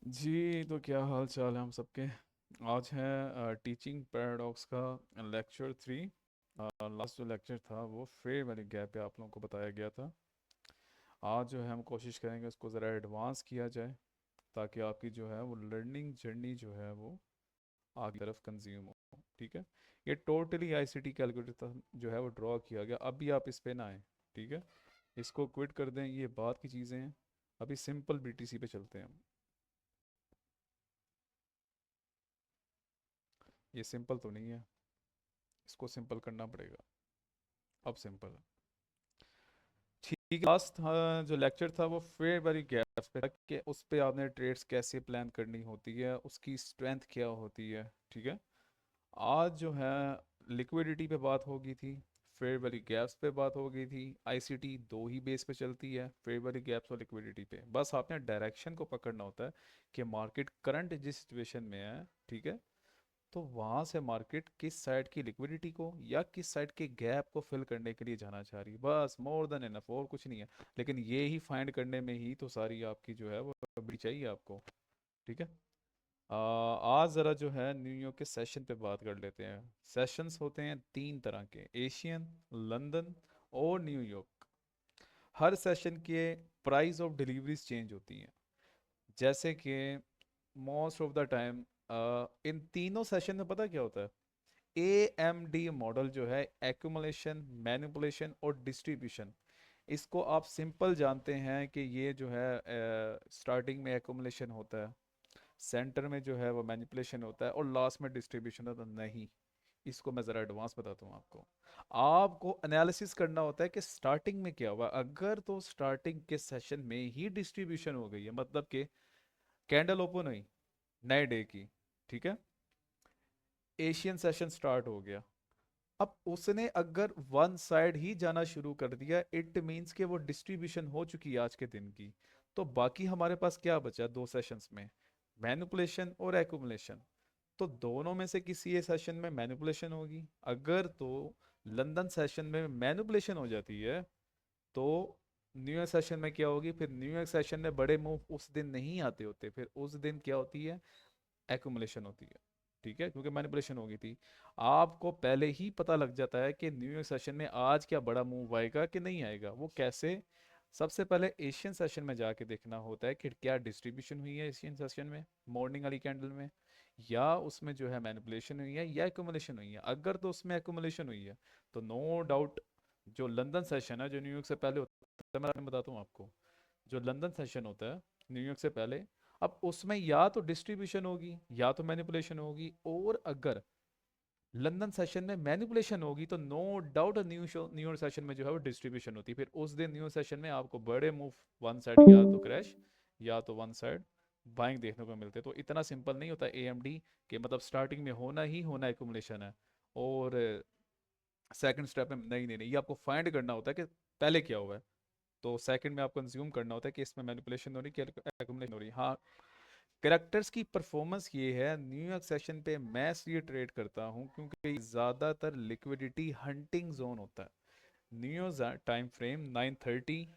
जी, तो क्या हाल चाल है हम सबके। आज है टीचिंग पैराडॉक्स का लेक्चर 3। लास्ट जो लेक्चर था वो फेयर वाली गैप पे आप लोगों को बताया गया था। आज जो है हम कोशिश करेंगे उसको ज़रा एडवांस किया जाए, ताकि आपकी जो है वो लर्निंग जर्नी जो है वो आगे तरफ कंज्यूम हो। ठीक है, ये टोटली आईसीटी कैलकुलेटर जो है वो ड्रॉ किया गया। अभी आप इस पे ना आए, ठीक है, इसको क्विट कर दें, ये बात की चीज़ें हैं। अभी सिंपल बीटीसी पे चलते हैं हम। ये सिंपल तो नहीं है, इसको सिंपल करना पड़ेगा। अब सिंपल है। ठीक है, लास्ट जो लेक्चर था वो फेयर वेरी गैप्स पे था कि उस पे आपने ट्रेड्स कैसे प्लान करनी होती है, उसकी स्ट्रेंथ क्या होती है। ठीक है, आज जो है लिक्विडिटी पे बात होगी थी, फेयर वैली गैप्स पे बात हो गई थी। आईसीटी दो ही बेस पे चलती है, फेयर वैली गैप्स और लिक्विडिटी पे। बस आपने डायरेक्शन को पकड़ना होता है कि मार्केट करंट जिस सिचुएशन में है, ठीक है, तो वहां से मार्केट किस साइड की लिक्विडिटी को या किस साइड के गैप को फिल करने के लिए जाना चाह रही है। बस मोर देन एनफ, और कुछ नहीं है। लेकिन ये ही फाइंड करने में ही तो सारी आपकी जो है वो बड़ी चाहिए आपको। ठीक है, आज ज़रा जो है न्यूयॉर्क के सेशन पे बात कर लेते हैं। सेशंस होते हैं तीन तरह के, एशियन, लंदन और न्यूयॉर्क। हर सेशन के प्राइस ऑफ डिलीवरीज चेंज होती हैं। जैसे कि most of the time in तीनों सेशन में पता क्या होता है, ए एम डी मॉडल जो है, एक्यूमुलेशन, मैनिपुलेशन और डिस्ट्रीब्यूशन। इसको आप सिंपल जानते हैं कि ये जो है स्टार्टिंग में एक्यूमुलेशन होता है, सेंटर में जो है वो मैनिपुलेशन होता है और लास्ट में डिस्ट्रीब्यूशन होता है। नहीं, इसको मैं ज़रा एडवांस बताता हूँ आपको। आपको एनालिसिस करना होता है कि स्टार्टिंग में क्या हुआ। अगर तो स्टार्टिंग के सेशन में ही डिस्ट्रीब्यूशन हो गई है, मतलब कि कैंडल ओपन हुई नए डे की, ठीक है, एशियन सेशन स्टार्ट हो गया, अब उसने अगर वन साइड ही जाना शुरू कर दिया, इट मींस कि वो डिस्ट्रीब्यूशन हो चुकी है आज के दिन की। तो बाकी हमारे पास क्या बचा दो सेशंस में, मैनिपुलेशन और एक्यूमुलेशन। तो दोनों में से किसी एक सेशन में मैनिपुलेशन होगी। अगर तो लंदन सेशन में मैनिपुलेशन हो जाती है, तो न्यूयॉर्क सेशन में क्या होगी, फिर न्यूयॉर्क सेशन में बड़े मूव उस दिन नहीं आते होते, फिर उस दिन क्या होती है, एक्यूमुलेशन होती है। ठीक है, क्योंकि मैनिपुलेशन हो गई थी। आपको पहले ही पता लग जाता है कि न्यूयॉर्क सेशन में आज क्या बड़ा मूव आएगा कि नहीं आएगा। वो कैसे, सबसे पहले एशियन सेशन में जाके देखना होता है कि क्या डिस्ट्रीब्यूशन हुई है एशियन सेशन में, मॉर्निंग वाली कैंडल में, या उसमें जो है मैनिपुलेशन हुई है या एक्यूमुलेशन हुई है। अगर तो उसमें एक्यूमुलेशन हुई है, तो नो डाउट जो लंदन सेशन है जो न्यूयॉर्क से पहले होता है, मैं बताता हूँ आपको, जो लंदन सेशन होता है न्यूयॉर्क से पहले, अब उसमें या तो डिस्ट्रीब्यूशन होगी या तो मैनिपुलेशन होगी। और अगर लंदन सेशन में मैनिपुलेशन होगी तो नो डाउट न्यूयॉर्क सेशन में जो है वो डिस्ट्रीब्यूशन होती है। फिर उस दिन न्यूयॉर्क सेशन में आपको बड़े मूव, वन साइड या तो क्रैश या तो वन साइड बाइंग देखने को मिलते हैं। तो इतना सिंपल नहीं होता एएमडी के, मतलब स्टार्टिंग में होना ही होना एकुमुलेशन है और सेकंड स्टेप में नहीं नहीं नहीं, ये आपको फाइंड करना होता है कि पहले क्या हुआ है। तो सेकंड में आपको कंज्यूम करना होता है कि इसमें मैनिपुलेशन हो रही है कि एक्यूमुलेशन हो रही है। हाँ, करेक्टर्स की परफॉर्मेंस ये है न्यूयॉर्क सेशन पे मैं इसलिए ट्रेड करता हूँ क्योंकि ज़्यादातर लिक्विडिटी हंटिंग जोन होता है। New York time frame 9:30,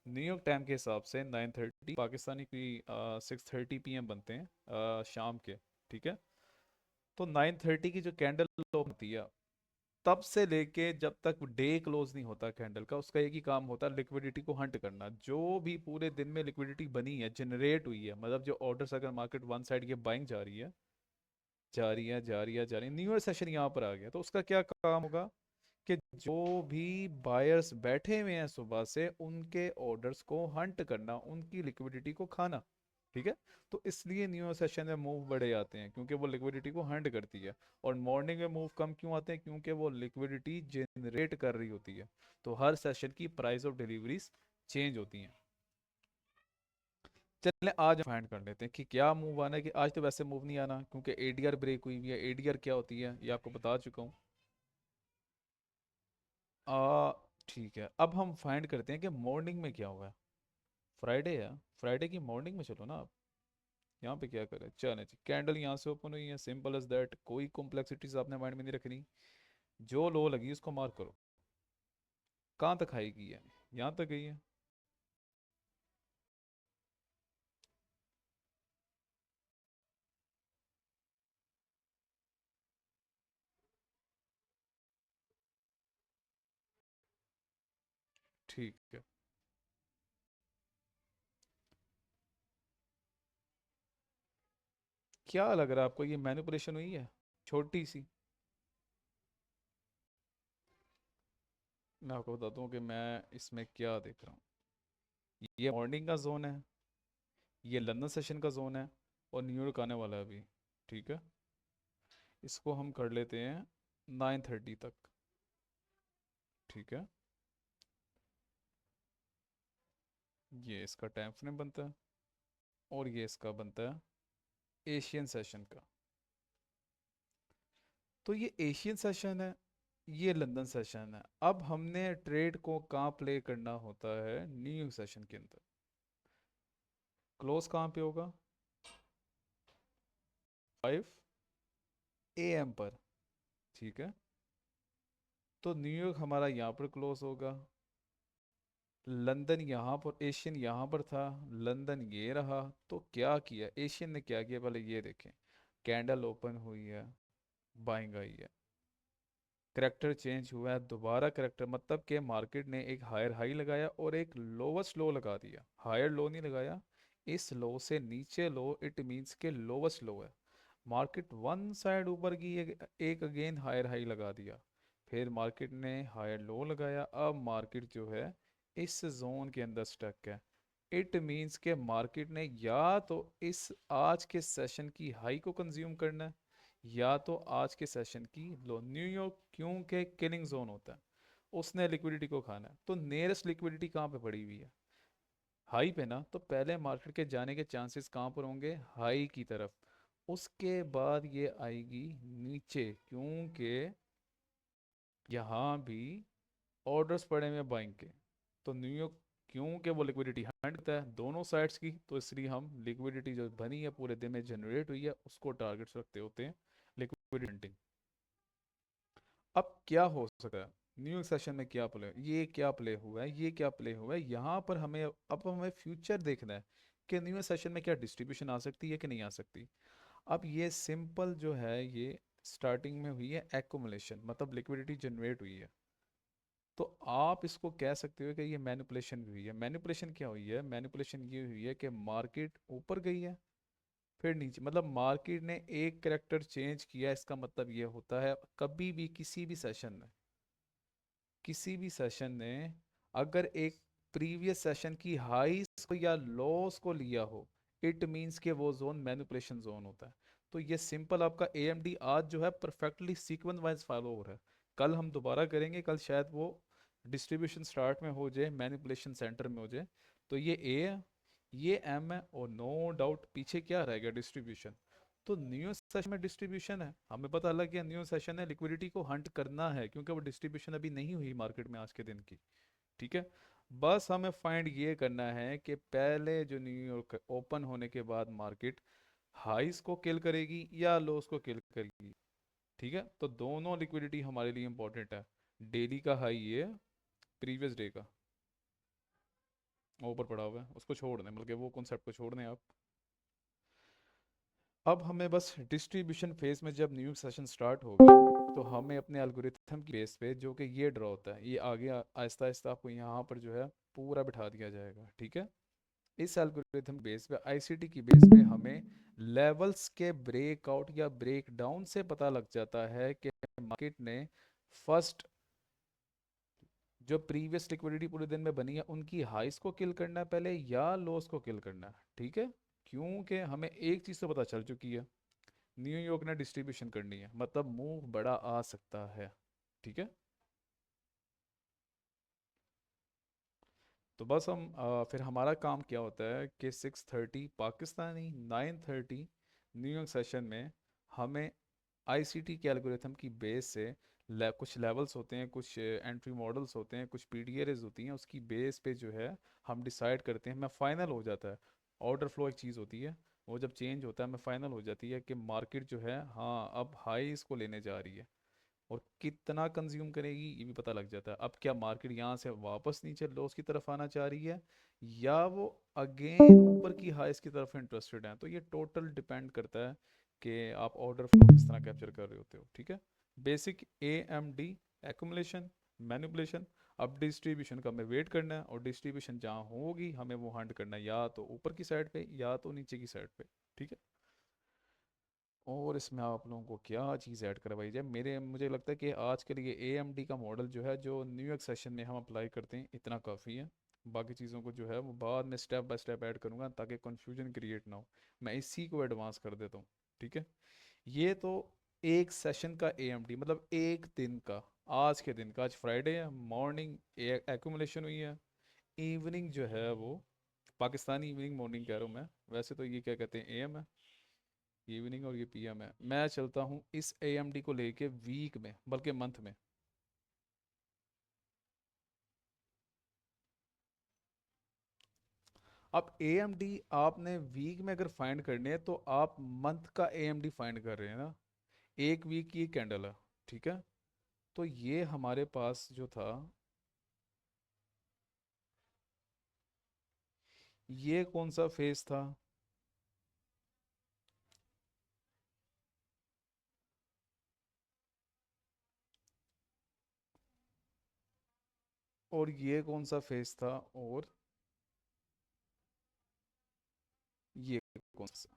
New York time के हिसाब से 9:30, पाकिस्तानी की 6:30 PM बनते हैं शाम के। ठीक है, तो 9:30 की जो कैंडल होती है, तब से लेके जब तक डे क्लोज नहीं होता कैंडल का, उसका एक ही काम होता है, लिक्विडिटी को हंट करना। जो भी पूरे दिन में लिक्विडिटी बनी है, जनरेट हुई है, मतलब जो ऑर्डर्स अगर मार्केट वन साइड की बाइंग जा रही है, जा रही है, जा रही है, जा रही है, न्यू ईयर सेशन यहाँ पर आ गया, तो उसका क्या काम होगा कि जो भी बायर्स बैठे हुए हैं सुबह से, उनके ऑर्डर्स को हंट करना, उनकी लिक्विडिटी को खाना। ठीक है, तो इसलिए न्यू सेशन में मूव बड़े आते हैं, क्योंकि वो लिक्विडिटी को हंट करती है। और मॉर्निंग में मूव कम क्यों आते हैं, क्योंकि वो लिक्विडिटी जनरेट कर रही होती है। तो हर सेशन की प्राइस ऑफ डिलीवरीज चेंज होती हैं। चलें आज फाइंड कर लेते हैं कि क्या मूव आना है। कि आज तो वैसे मूव नहीं आना क्योंकि एडीआर ब्रेक हुई हुई है। एडीआर क्या होती है ये आपको बता चुका हूँ। आ ठीक है, अब हम फाइंड करते हैं कि मॉर्निंग में क्या हुआ है। फ्राइडे है, फ्राइडे की मॉर्निंग में चलो ना आप। यहाँ पे क्या करें, चले जी, कैंडल यहाँ से ओपन हुई है, सिंपल एज दैट, कोई कॉम्प्लेक्सिटीज आपने माइंड में नहीं रखनी। जो लो लगी उसको मार्क करो। कहाँ तक हाई की है, यहाँ तक गई है। ठीक है। क्या लग रहा है आपको, ये मैनिपुलेशन हुई है छोटी सी? मैं आपको बताता हूँ कि मैं इसमें क्या देख रहा हूँ। ये मॉर्निंग का जोन है, ये लंदन सेशन का जोन है, और न्यूयॉर्क आने वाला है अभी। ठीक है, इसको हम कर लेते हैं 9:30 तक। ठीक है, ये इसका टाइम फ्रेम बनता है, और ये इसका बनता है एशियन सेशन का। तो ये एशियन सेशन है, ये लंदन सेशन है। अब हमने ट्रेड को कहाँ प्ले करना होता है? न्यूयॉर्क सेशन के अंदर। क्लोज कहाँ पे होगा? 5 AM पर। ठीक है, तो न्यूयॉर्क हमारा यहाँ पर क्लोज होगा, लंदन यहाँ पर, एशियन यहाँ पर था, लंदन ये रहा। तो क्या किया एशियन ने, क्या किया पहले ये देखें। कैंडल ओपन हुई है, बाइंग आई है, करेक्टर चेंज हुआ है, दोबारा करेक्टर, मतलब कि मार्केट ने एक हायर हाई लगाया और एक लोवेस्ट लो लगा दिया। हायर लो नहीं लगाया, इस लो से नीचे लो, इट मींस के लोवेस्ट लो है। मार्केट वन साइड ऊपर की एक अगेन हायर हाई लगा दिया, फिर मार्केट ने हायर लो लगाया। अब मार्केट जो है इस जोन के अंदर स्टक है। इट मींस के मार्केट ने या तो इस आज के सेशन की हाई को कंज्यूम करना है, या तो आज के सेशन की लो। न्यूयॉर्क क्योंकि किलिंग जोन होता है, उसने लिक्विडिटी को खाना है। तो नियरेस्ट लिक्विडिटी कहाँ पे पड़ी हुई है? हाई पे ना। तो पहले मार्केट के जाने के चांसेस कहाँ पर होंगे? हाई की तरफ। उसके बाद ये आएगी नीचे, क्योंकि यहाँ भी ऑर्डर्स पड़े हुए हैं बाइंग के। तो न्यूयॉर्क क्योंकि वो लिक्विडिटी हंट करता है दोनों साइड्स की, तो इसलिए हम लिक्विडिटी जो बनी है पूरे दिन में जनरेट हुई है उसको टारगेट्स रखते होते हैं लिक्विडिटी हंटिंग। अब क्या हो सकता है न्यू सेशन में? क्या प्ले, ये क्या प्ले हुआ है, ये क्या प्ले हुआ है यहाँ पर? हमें अब हमें फ्यूचर देखना है कि न्यू सेशन में क्या डिस्ट्रीब्यूशन आ सकती है कि नहीं आ सकती। अब ये सिंपल जो है, ये स्टार्टिंग में हुई है एक्युमुलेशन, मतलब लिक्विडिटी जनरेट हुई है। तो आप इसको कह सकते हो कि ये मैनिपुलेशन भी हुई है। मैनिपुलेशन क्या हुई है? मैनिपुलेशन ये हुई है कि मार्केट ऊपर गई है, फिर नीचे, मतलब मार्केट ने एक करेक्टर चेंज किया। इसका मतलब ये होता है कभी भी किसी भी सेशन में, किसी भी सेशन ने अगर एक प्रीवियस सेशन की हाईस को या लॉस को लिया हो, इट मींस के वो जोन मैनिपुलेशन जोन होता है। तो ये सिंपल आपका एएमडी आज जो है परफेक्टली सीक्वेंस वाइज फॉलो हो रहा है। कल हम दोबारा करेंगे, कल शायद वो डिस्ट्रीब्यूशन स्टार्ट में हो जाए, मैनिपुलेशन सेंटर में हो जाए। तो ये ए है, ये एम है, और नो डाउट पीछे क्या रहेगा? डिस्ट्रीब्यूशन। तो न्यू सेशन में डिस्ट्रीब्यूशन है, हमें पता लग गया न्यू सेशन है, लिक्विडिटी को हंट करना है, क्योंकि वो डिस्ट्रीब्यूशन अभी नहीं हुई मार्केट में आज के दिन की। ठीक है, बस हमें फाइंड ये करना है कि पहले जो न्यूयॉर्क ओपन होने के बाद मार्केट हाईस को किल करेगी या लोस को किल करेगी। ठीक है, तो दोनों लिक्विडिटी हमारे लिए इंपॉर्टेंट है। डेली का हाई ये प्रीवियस डे का ऊपर पड़ा हुआ है, उसको छोड़ दें, बल्कि वो कॉन्सेप्ट को छोड़ दें आप। अब हमें बस डिस्ट्रीब्यूशन फेज में जब न्यू सेशन स्टार्ट होगी, तो हमें अपने एल्गोरिथम की बेस पे, जो कि ये ड्रॉ होता है, ये आगे आहिस्ता आहिस्ता आपको यहाँ पर जो है पूरा बिठा दिया जाएगा। ठीक है, इस एल्गोरिथम बेस पे, आईसीटी की बेस पे, हमें लेवल्स के ब्रेकआउट या ब्रेक डाउन से पता लग जाता है कि मार्केट ने फर्स्ट जो प्रीवियस लिक्विडिटी पूरे दिन में बनी है उनकी हाइस को किल करना है पहले, या लोस को किल करना है। ठीक है, क्योंकि हमें एक चीज़ तो पता चल चुकी है, न्यूयॉर्क ने डिस्ट्रीब्यूशन करनी है, मतलब मूव बड़ा आ सकता है। ठीक है, तो बस हम फिर हमारा काम क्या होता है कि 6:30 पाकिस्तानी, 9:30 न्यूयॉर्क सेशन में हमें आईसीटी के एल्गोरिथम की बेस से कुछ लेवल्स होते हैं, कुछ एंट्री मॉडल्स होते हैं, कुछ पीडीआरएस होती हैं, उसकी बेस पे जो है हम डिसाइड करते हैं। मैं फाइनल हो जाता है, ऑर्डर फ्लो एक चीज़ होती है, वो जब चेंज होता है मैं फाइनल हो जाती है कि मार्केट जो है हाँ अब हाई इसको लेने जा रही है, और कितना कंज्यूम करेगी ये भी पता लग जाता है। अब क्या मार्केट यहाँ से वापस नीचे लॉस की तरफ आना चाह रही है, या वो अगेन ऊपर की हाइस की तरफ इंटरेस्टेड है? तो ये टोटल डिपेंड करता है कि आप ऑर्डर फ्लो किस तरह कैप्चर कर रहे होते हो। ठीक है, basic A M D, accumulation, manipulation. अब डिस्ट्रीब्यूशन का हमें वेट करना है, और डिस्ट्रीब्यूशन जहाँ होगी हमें वो हंट करना है, या तो ऊपर की साइड पे या तो नीचे की साइड पे। ठीक है। और इसमें आप लोगों को क्या चीज़ ऐड करवाई जाए, मुझे लगता है कि आज के लिए ए एम डी का मॉडल जो है जो न्यूयॉर्क सेशन में हम अप्लाई करते हैं इतना काफ़ी है। बाकी चीज़ों को जो है वो बाद में स्टेप बाय स्टेप ऐड करूँगा ताकि कन्फ्यूजन क्रिएट ना हो। मैं इसी को एडवांस कर देता हूँ। ठीक है। ये तो एक सेशन का ए एम डी, मतलब एक दिन का, आज के दिन का, आज फ्राइडे है, मॉर्निंग एक्यूमुलेशन हुई है, इवनिंग जो है वो पाकिस्तानी इवनिंग, मॉर्निंग कह रहा हूँ मैं, वैसे तो ये क्या कहते हैं एम है, इवनिंग, और ये पीएम है। मैं चलता हूँ इस एएमडी को लेके वीक में, बल्कि मंथ में। अब एएमडी आपने वीक में अगर फाइंड करने हैं तो आप मंथ का एएमडी फाइंड कर रहे हैं ना, एक वीक की कैंडल है। ठीक है। तो ये हमारे पास जो था, ये कौन सा फेज था, और ये कौन सा फेज था, और ये कौन सा,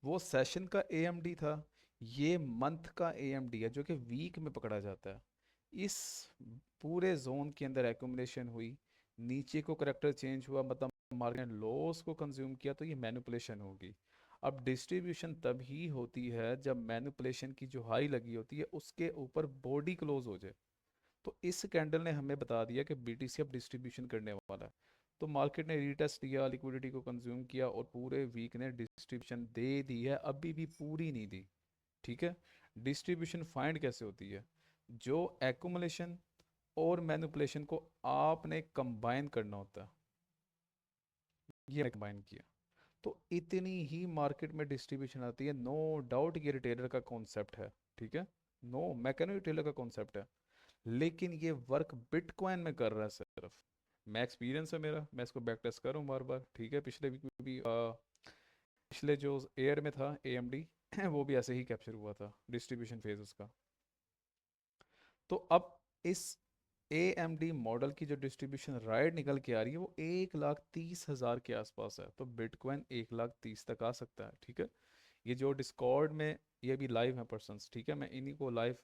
वो सेशन का एएमडी था, ये मंथ का एएमडी है जो कि वीक में पकड़ा जाता है। इस पूरे जोन के अंदर एक्यूमुलेशन हुई, नीचे को करेक्टर चेंज हुआ, मतलब मार्केट ने लॉस को कंज्यूम किया, तो ये मैनिपुलेशन होगी। अब डिस्ट्रीब्यूशन तभी होती है जब मैनिपुलेशन की जो हाई लगी होती है उसके ऊपर बॉडी क्लोज हो जाए। तो इस कैंडल ने हमें बता दिया कि बीटीसी अब डिस्ट्रीब्यूशन करने वाला है। तो मार्केट ने रीटेस्ट दिया, लिक्विडिटी को कंज्यूम किया, और पूरे वीक ने डिस्ट्रीब्यूशन दे दी है, अभी भी पूरी नहीं दी। ठीक है। डिस्ट्रीब्यूशन फाइंड कैसे होती है, जो एक्यूमुलेशन और मैनिपुलेशन को आपने कंबाइन करना होता है, ये कंबाइन किया तो इतनी ही मार्केट में डिस्ट्रीब्यूशन आती है। नो डाउट ये रिटेलर का कॉन्सेप्ट है। ठीक है। नो, मैं कह रहा हूँ रिटेलर का कॉन्सेप्ट है, लेकिन ये वर्क बिटकॉइन में कर रहा है सिर्फ। मैं एक्सपीरियंस है मेरा, मैं इसको बैक टेस्ट कर रहा हूँ बार बार। ठीक है। पिछले वीक में भी पिछले जो एयर में था एएमडी वो भी ऐसे ही कैप्चर हुआ था डिस्ट्रीब्यूशन फेज उसका। तो अब इस एएमडी मॉडल की जो डिस्ट्रीब्यूशन राइट निकल के आ रही है वो 1,30,000 के आसपास है, तो बिटकॉइन 1,30,000 तक आ सकता है। ठीक है। ये जो डिस्कॉर्ड में, ये भी लाइव है पर्सन्स, ठीक है, मैं इन्हीं को लाइव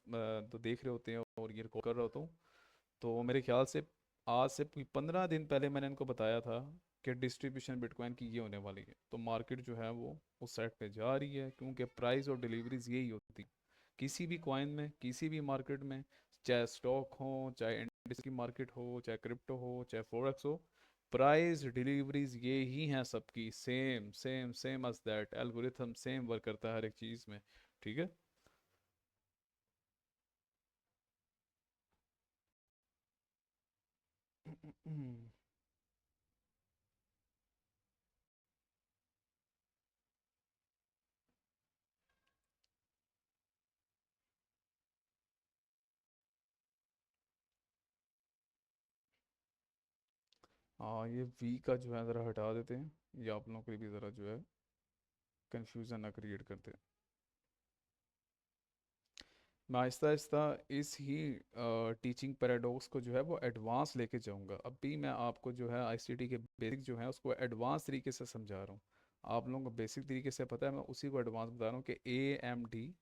तो देख रहे होते हैं और ये रिकॉर्ड कर रहा होता हूँ। तो मेरे ख्याल से आज से 15 दिन पहले मैंने इनको बताया था कि डिस्ट्रीब्यूशन बिटकॉइन की ये होने वाली है, तो मार्केट जो है वो उस साइड पे जा रही है, क्योंकि प्राइस और डिलीवरीज यही होती है किसी भी कॉइन में, किसी भी मार्केट में, चाहे स्टॉक हो, चाहे इंडेक्स की मार्केट हो, चाहे क्रिप्टो हो, चाहे फॉरेक्स हो, प्राइस डिलीवरीज ये ही हैं सबकी, same same same as that, algorithm same work करता है हर एक चीज़ में। ठीक है। हाँ, ये वी का जो है ज़रा हटा देते हैं, ये आप लोगों के लिए भी ज़रा जो है कंफ्यूजन ना क्रिएट करते। मैं आहिस्ता आहिस्ता इस ही टीचिंग पैराडॉक्स को जो है वो एडवांस लेके जाऊंगा। अभी मैं आपको जो है आईसीटी के बेसिक जो है उसको एडवांस तरीके से समझा रहा हूँ। आप लोगों को बेसिक तरीके से पता है, मैं उसी को एडवांस बता रहा हूँ कि ए एम डी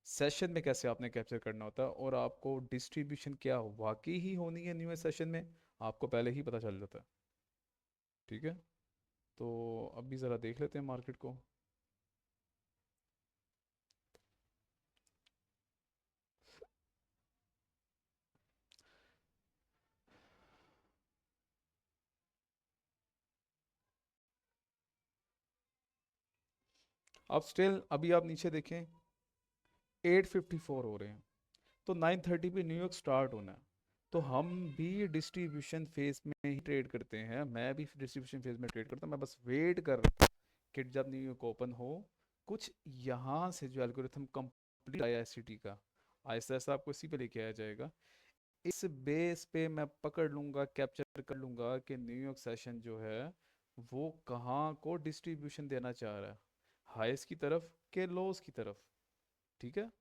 सेशन में कैसे आपने कैप्चर करना होता है, और आपको डिस्ट्रीब्यूशन क्या वाकई ही होनी है न्यू सेशन में, आपको पहले ही पता चल जाता है। ठीक है। तो अभी ज़रा देख लेते हैं मार्केट को। अब स्टिल अभी आप नीचे देखें 854 हो रहे हैं, तो 9:30 पे न्यूयॉर्क स्टार्ट होना है। तो हम भी डिस्ट्रीब्यूशन फेज में ही ट्रेड करते हैं, मैं भी डिस्ट्रीब्यूशन फेज में ट्रेड करता हूँ। मैं बस वेट कर रहा हूँ कि जब न्यूयॉर्क ओपन हो, कुछ यहाँ से जो एल्गोरिथम कंप्लीट आया है सिटी का, आहिस्ता आहिस्ता आपको इसी पे लेके आया जाएगा। इस बेस पे मैं पकड़ लूंगा, कैप्चर कर लूंगा कि न्यूयॉर्क सेशन जो है वो कहाँ को डिस्ट्रीब्यूशन देना चाह रहा है, हाईस की तरफ के लोस की तरफ। ठीक है।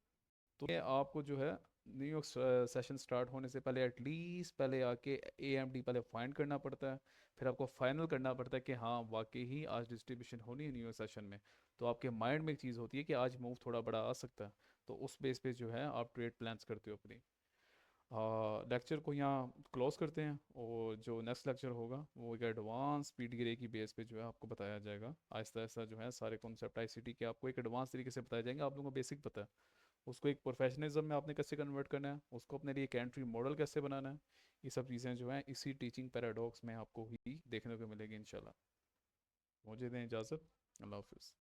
तो ये आपको जो है न्यू यॉर्क सेशन स्टार्ट होने से पहले एटलीस्ट पहले आके AMD पहले फाइंड करना पड़ता है, फिर आपको फाइनल करना पड़ता है कि हाँ वाकई ही आज डिस्ट्रीब्यूशन होनी है न्यू यॉर्क सेशन में। तो आपके माइंड में एक चीज़ होती है कि आज मूव थोड़ा बड़ा आ सकता है, तो उस बेस पे जो है आप ट्रेड प्लान्स करते हो अपनी। लेक्चर को यहाँ क्लोज करते हैं, और जो नेक्स्ट लेक्चर होगा वो एक एडवांस स्पीड गिरे की बेस पे जो है आपको बताया जाएगा। आहिस्ता आहिस्ता जो है सारे कॉन्सेप्ट ICT के आपको एक एडवांस तरीके से बताए जाएंगे। आप लोगों को बेसिक पता है, उसको एक प्रोफेशनलिज्म में आपने कैसे कन्वर्ट करना है, उसको अपने लिए एक एंट्री मॉडल कैसे बनाना है, ये सब चीज़ें जो हैं इसी टीचिंग पैराडॉक्स में आपको ही देखने को मिलेगी इंशाल्लाह। मुझे दें इजाज़त। अल्लाह हाफिज़।